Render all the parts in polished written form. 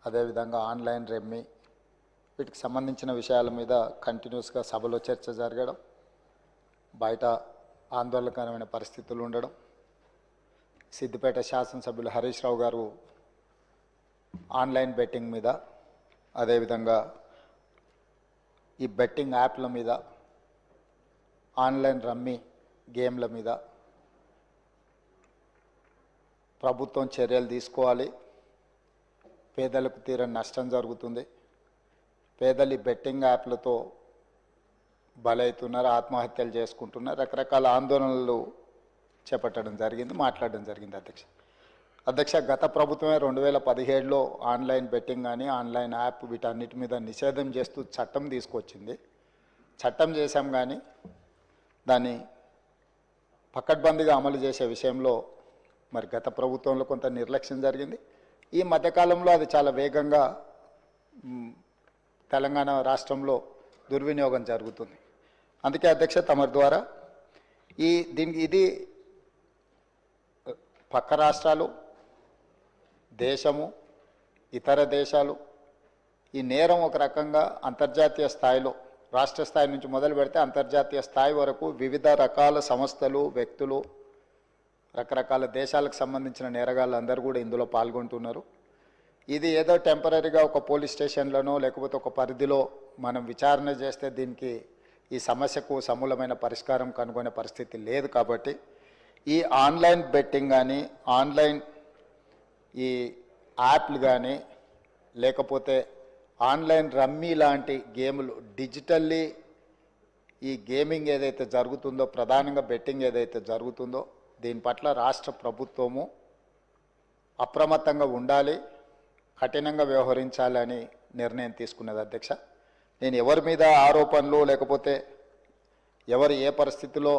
అదేవిధంగా ఆన్లైన్ రెమ్మీ వీటికి సంబంధించిన విషయాల మీద కంటిన్యూస్గా సభలో చర్చ జరగడం, బయట ఆందోళనకరమైన పరిస్థితులు ఉండడం, సిద్దిపేట శాసనసభ్యులు హరీష్ రావు గారు ఆన్లైన్ బెట్టింగ్ మీద, అదేవిధంగా ఈ బెట్టింగ్ యాప్ల మీద, ఆన్లైన్ రమ్మీ గేమ్ల మీద ప్రభుత్వం చర్యలు తీసుకోవాలి. పేదలకు తీరని నష్టం జరుగుతుంది. పేదలు ఈ బెట్టింగ్ యాప్లతో బలవుతున్నారు, ఆత్మహత్యలు చేసుకుంటున్నారు, రకరకాల ఆందోళనలు చేపట్టడం జరిగింది, మాట్లాడడం జరిగింది. అధ్యక్ష గత ప్రభుత్వమే 2017లో ఆన్లైన్ బెట్టింగ్ కానీ ఆన్లైన్ యాప్ వీటన్నిటి మీద నిషేధం చేస్తూ చట్టం తీసుకొచ్చింది. చట్టం చేశాం కానీ దాన్ని పకడ్బందీగా అమలు చేసే విషయంలో మరి గత ప్రభుత్వంలో కొంత నిర్లక్ష్యం జరిగింది. ఈ మధ్యకాలంలో అది చాలా వేగంగా తెలంగాణ రాష్ట్రంలో దుర్వినియోగం జరుగుతుంది. అందుకే అధ్యక్ష తమరి ద్వారా ఇది పక్క రాష్ట్రాలు, దేశము, ఇతర దేశాలు ఈ నేరం ఒక రకంగా అంతర్జాతీయ స్థాయిలో, రాష్ట్ర స్థాయి నుంచి మొదలు పెడితే అంతర్జాతీయ స్థాయి వరకు వివిధ రకాల సంస్థలు, వ్యక్తులు, రకరకాల దేశాలకు సంబంధించిన నేరగాళ్ళు అందరూ కూడా ఇందులో పాల్గొంటున్నారు. ఇది ఏదో టెంపరీగా ఒక పోలీస్ స్టేషన్లోనో లేకపోతే ఒక పరిధిలో మనం విచారణ చేస్తే దీనికి ఈ సమస్యకు సమూలమైన పరిష్కారం కనుగొనే పరిస్థితి లేదు. కాబట్టి ఈ ఆన్లైన్ బెట్టింగ్ కానీ, ఆన్లైన్ ఈ యాప్లు కానీ, లేకపోతే ఆన్లైన్ రమ్మీ లాంటి గేములు, డిజిటల్లీ ఈ గేమింగ్ ఏదైతే జరుగుతుందో, ప్రధానంగా బెట్టింగ్ ఏదైతే జరుగుతుందో దీని పట్ల రాష్ట్ర ప్రభుత్వము అప్రమత్తంగా ఉండాలి, కఠినంగా వ్యవహరించాలని నిర్ణయం తీసుకున్నది. అధ్యక్ష నేను ఎవరి మీద ఆరోపణలు లేకపోతే ఎవరు ఏ పరిస్థితిలో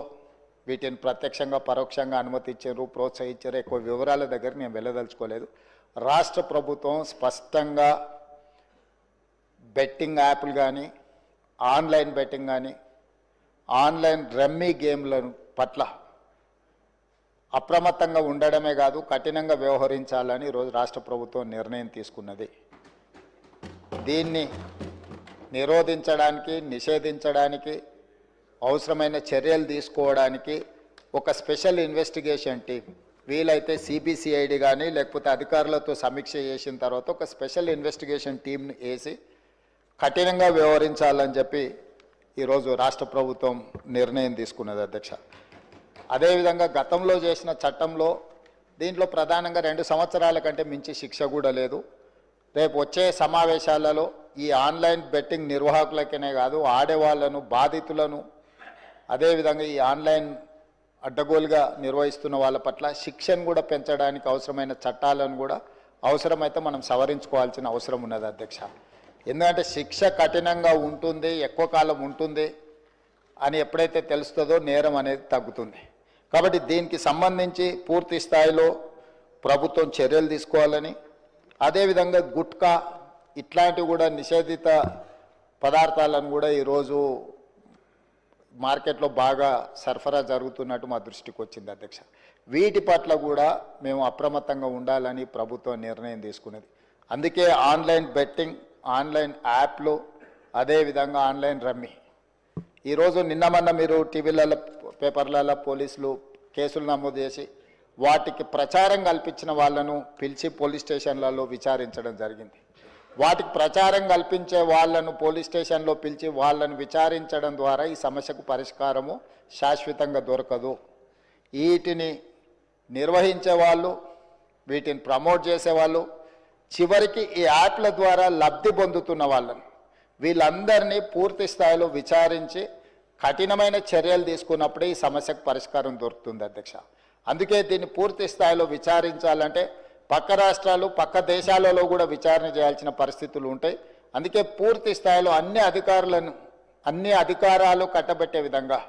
వీటిని ప్రత్యక్షంగా పరోక్షంగా అనుమతించారు, ప్రోత్సహించారు, ఎక్కువ వివరాల దగ్గర నేను వెళ్ళదలుచుకోలేదు. రాష్ట్ర ప్రభుత్వం స్పష్టంగా బెట్టింగ్ యాప్లు కానీ, ఆన్లైన్ బెట్టింగ్ కానీ, ఆన్లైన్ రమ్మీ గేమ్ల పట్ల అప్రమత్తంగా ఉండడమే కాదు కఠినంగా వ్యవహరించాలని ఈరోజు రాష్ట్ర ప్రభుత్వం నిర్ణయం తీసుకున్నది. దీన్ని నిరోధించడానికి, నిషేధించడానికి అవసరమైన చర్యలు తీసుకోవడానికి ఒక స్పెషల్ ఇన్వెస్టిగేషన్ టీం, వీలైతే సిబిసిఐడి కానీ లేకపోతే అధికారులతో సమీక్ష చేసిన తర్వాత ఒక స్పెషల్ ఇన్వెస్టిగేషన్ టీంను వేసి కఠినంగా వ్యవహరించాలని చెప్పి ఈరోజు రాష్ట్ర ప్రభుత్వం నిర్ణయం తీసుకున్నది. అధ్యక్ష అదేవిధంగా గతంలో చేసిన చట్టంలో దీంట్లో ప్రధానంగా 2 సంవత్సరాల కంటే మించి శిక్ష కూడా లేదు. రేపు వచ్చే సమావేశాలలో ఈ ఆన్లైన్ బెట్టింగ్ నిర్వాహకులకనే కాదు, ఆడేవాళ్లను, బాధితులను, అదేవిధంగా ఈ ఆన్లైన్ అడ్డగోలుగా నిర్వహిస్తున్న వాళ్ళ పట్ల శిక్షను కూడా పెంచడానికి అవసరమైన చట్టాలను కూడా అవసరమైతే మనం సవరించుకోవాల్సిన అవసరం ఉన్నది. అధ్యక్ష ఎందుకంటే శిక్ష కఠినంగా ఉంటుంది, ఎక్కువ కాలం ఉంటుంది అని ఎప్పుడైతే తెలుస్తుందో నేరం అనేది తగ్గుతుంది. కాబట్టి దీనికి సంబంధించి పూర్తి స్థాయిలో ప్రభుత్వం చర్యలు తీసుకోవాలని, అదేవిధంగా గుట్కా ఇట్లాంటివి కూడా నిషేధిత పదార్థాలను కూడా ఈరోజు మార్కెట్లో బాగా సరఫరా జరుగుతున్నట్టు మా దృష్టికి వచ్చింది. అధ్యక్ష వీటి పట్ల కూడా మేము అప్రమత్తంగా ఉండాలని ప్రభుత్వం నిర్ణయం తీసుకున్నది. అందుకే ఆన్లైన్ బెట్టింగ్, ఆన్లైన్ యాప్లు, అదేవిధంగా ఆన్లైన్ రమ్మీ ఈరోజు నిన్న మీరు టీవీలలో, పేపర్లలో పోలీసులు కేసులు నమోదు చేసి వాటికి ప్రచారం కల్పించిన వాళ్ళను పిలిచి పోలీస్ స్టేషన్లలో విచారించడం జరిగింది. వాటికి ప్రచారం కల్పించే వాళ్ళను పోలీస్ స్టేషన్లో పిలిచి వాళ్ళను విచారించడం ద్వారా ఈ సమస్యకు పరిష్కారము శాశ్వతంగా దొరకదు. వీటిని నిర్వహించే వాళ్ళు, వీటిని ప్రమోట్ చేసేవాళ్ళు, చివరికి ఈ యాప్ల ద్వారా లబ్ధి పొందుతున్న వాళ్ళను వీళ్ళందరినీ పూర్తి స్థాయిలో విచారించి కఠినమైన చర్యలు తీసుకున్నప్పుడే ఈ సమస్యకు పరిష్కారం దొరుకుతుంది. అధ్యక్ష అందుకే దీన్ని పూర్తి స్థాయిలో విచారించాలంటే పక్క రాష్ట్రాలు, పక్క దేశాలలో కూడా విచారణ చేయాల్సిన పరిస్థితులు ఉంటాయి. అందుకే పూర్తి స్థాయిలో అన్ని అధికారాలు కట్టబెట్టే విధంగా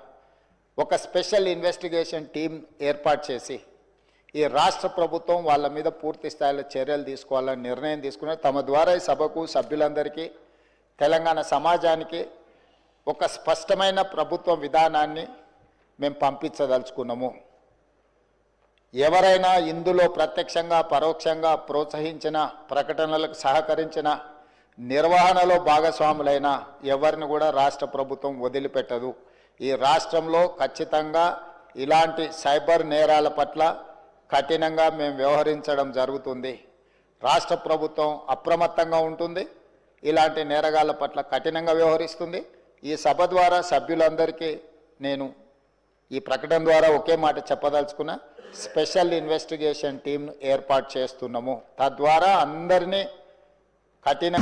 ఒక స్పెషల్ ఇన్వెస్టిగేషన్ టీం ఏర్పాటు చేసి ఈ రాష్ట్ర ప్రభుత్వం వాళ్ళ మీద పూర్తి స్థాయిలో చర్యలు తీసుకోవాలని నిర్ణయం తీసుకున్నారు. తమ ద్వారా ఈ సభకు, సభ్యులందరికీ, తెలంగాణ సమాజానికి ఒక స్పష్టమైన ప్రభుత్వ విధానాన్ని మేము పంపించదలుచుకున్నాము. ఎవరైనా ఇందులో ప్రత్యక్షంగా పరోక్షంగా ప్రోత్సహించిన, ప్రకటనలకు సహకరించిన, నిర్వహణలో భాగస్వాములైన ఎవరిని కూడా రాష్ట్ర ప్రభుత్వం వదిలిపెట్టదు. ఈ రాష్ట్రంలో ఖచ్చితంగా ఇలాంటి సైబర్ నేరాల పట్ల కఠినంగా మేము వ్యవహరించడం జరుగుతుంది. రాష్ట్ర ప్రభుత్వం అప్రమత్తంగా ఉంటుంది, ఇలాంటి నేరగాళ్ల పట్ల కఠినంగా వ్యవహరిస్తుంది. ఈ సభ ద్వారా సభ్యులందరికీ నేను ఈ ప్రకటన ద్వారా ఒకే మాట చెప్పదలుచుకున్నా, స్పెషల్ ఇన్వెస్టిగేషన్ టీంను ఏర్పాటు చేస్తున్నాము. తద్వారా అందరినీ కఠిన